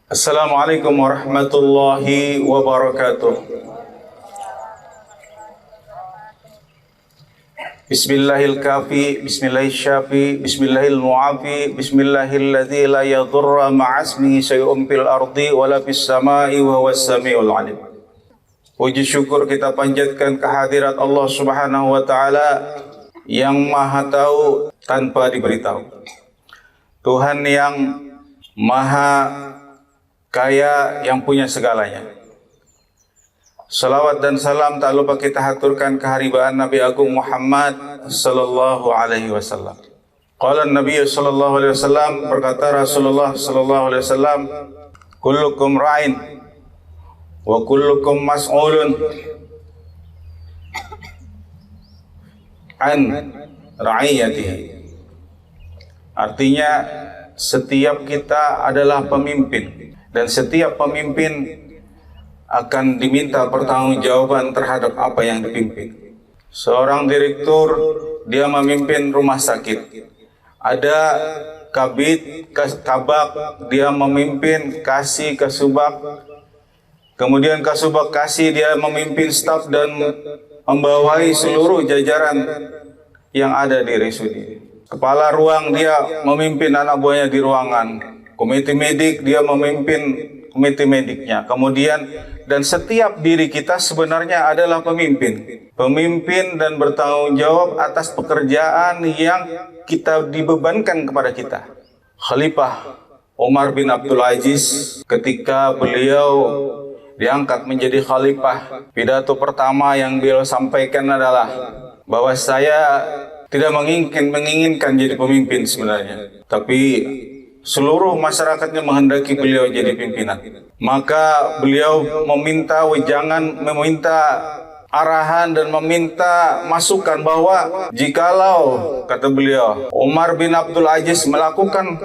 Assalamualaikum warahmatullahi wabarakatuh. Bismillahil kafi, bismillahil syafi, bismillahil mu'afi, bismillahilladzi la yadurra ma'asmihi syai'un fil ardi wala fis samai wa huwas samiul alim. Puji syukur kita panjatkan kehadirat Allah Subhanahu wa taala yang Maha tahu tanpa diberitahu. Tuhan yang Maha Kaya, yang punya segalanya. Salawat dan salam tak lupa kita haturkan keharibaan Nabi Agung Muhammad sallallahu alaihi wasallam. Qala Nabi sallallahu alaihi wasallam, berkata Rasulullah sallallahu alaihi wasallam, kullukum ra'in wa kullukum mas'ulun an ra'iyatihi. Artinya setiap kita adalah pemimpin, dan setiap pemimpin akan diminta pertanggungjawaban terhadap apa yang dipimpin. Seorang direktur, dia memimpin rumah sakit. Ada kabid, kabak, dia memimpin kasih, kasubag. Kemudian kasubag kasih, dia memimpin staf dan membawahi seluruh jajaran yang ada di RSUD. Kepala ruang, dia memimpin anak buahnya di ruangan. Komite medik, dia memimpin komite mediknya. Kemudian, dan setiap diri kita sebenarnya adalah pemimpin. Pemimpin dan bertanggung jawab atas pekerjaan yang kita dibebankan kepada kita. Khalifah Umar bin Abdul Aziz, ketika beliau diangkat menjadi khalifah, pidato pertama yang beliau sampaikan adalah bahwa saya tidak menginginkan jadi pemimpin sebenarnya, tapi seluruh masyarakatnya menghendaki beliau jadi pimpinan. Maka beliau meminta wejangan, meminta arahan dan meminta masukan bahwa jikalau, kata beliau, Umar bin Abdul Aziz melakukan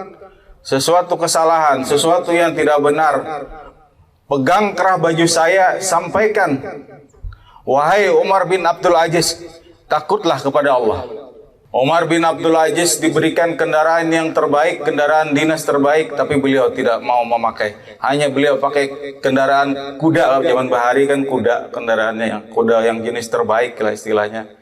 sesuatu kesalahan, sesuatu yang tidak benar, pegang kerah baju saya, sampaikan, wahai Umar bin Abdul Aziz, takutlah kepada Allah. Umar bin Abdul Aziz diberikan kendaraan yang terbaik, kendaraan dinas terbaik, tapi beliau tidak mau memakai. Hanya beliau pakai kendaraan kuda, zaman bahari kan kuda, kendaraannya yang kuda yang jenis terbaik lah istilahnya.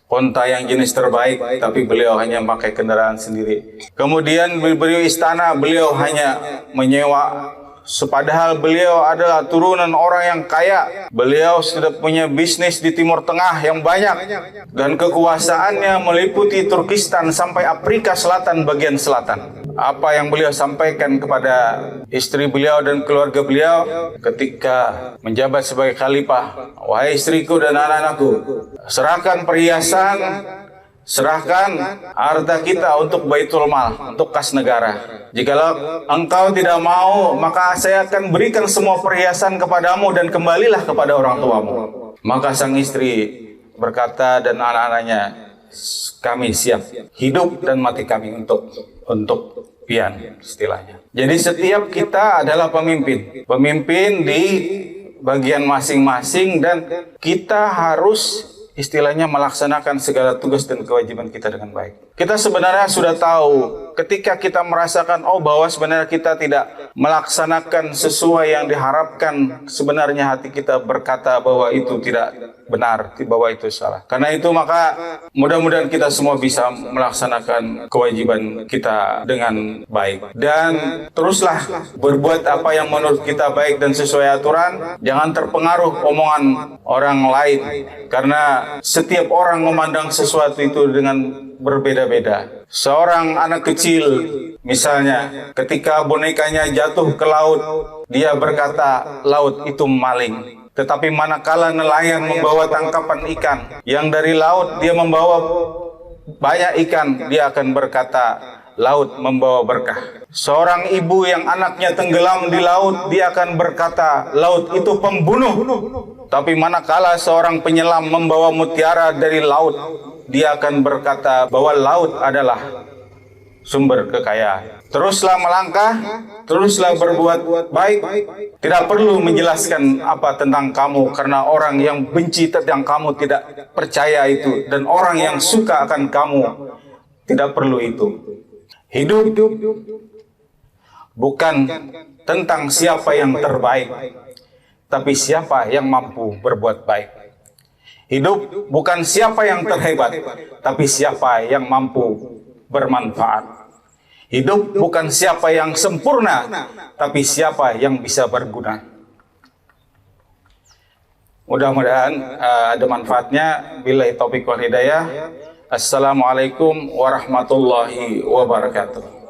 Onta yang jenis terbaik, tapi beliau hanya pakai kendaraan sendiri. Kemudian beliau istana, beliau hanya menyewa. Padahal beliau adalah turunan orang yang kaya. Beliau sudah punya bisnis di Timur Tengah yang banyak, dan kekuasaannya meliputi Turkistan sampai Afrika Selatan bagian selatan. Apa yang beliau sampaikan kepada istri beliau dan keluarga beliau ketika menjabat sebagai khalifah, wahai istriku dan anak-anakku, serahkan perhiasan, serahkan harta kita untuk Baitul Mal, untuk kas negara. Jikalau engkau tidak mau, maka saya akan berikan semua perhiasan kepadamu dan kembalilah kepada orang tuamu. Maka sang istri berkata dan anak-anaknya, kami siap, hidup dan mati kami untuk pian, istilahnya. Jadi setiap kita adalah pemimpin, pemimpin di bagian masing-masing, dan kita harus istilahnya melaksanakan segala tugas dan kewajiban kita dengan baik. Kita sebenarnya sudah tahu ketika kita merasakan bahwa sebenarnya kita tidak melaksanakan sesuai yang diharapkan, sebenarnya hati kita berkata bahwa itu tidak benar, bahwa itu salah. Karena itu maka mudah-mudahan kita semua bisa melaksanakan kewajiban kita dengan baik, dan teruslah berbuat apa yang menurut kita baik dan sesuai aturan. Jangan terpengaruh omongan orang lain, karena setiap orang memandang sesuatu itu dengan berbeda-beda. Seorang anak kecil misalnya, ketika bonekanya jatuh ke laut, dia berkata laut itu maling. Tetapi manakala nelayan membawa tangkapan ikan yang dari laut, dia membawa banyak ikan, dia akan berkata laut membawa berkah. Seorang ibu yang anaknya tenggelam di laut, dia akan berkata laut itu pembunuh. Tapi manakala seorang penyelam membawa mutiara dari laut, dia akan berkata bahwa laut adalah sumber kekayaan. Teruslah melangkah, teruslah berbuat baik. Tidak perlu menjelaskan apa tentang kamu, karena orang yang benci tentang kamu tidak percaya itu, dan orang yang suka akan kamu tidak perlu itu. Hidup bukan tentang siapa yang terbaik, tapi siapa yang mampu berbuat baik. Hidup bukan siapa yang terhebat, tapi siapa yang mampu bermanfaat. Hidup bukan siapa yang sempurna, tapi siapa yang bisa berguna. Mudah-mudahan ada manfaatnya. Billahi taufiq wal hidayah. Assalamualaikum warahmatullahi wabarakatuh.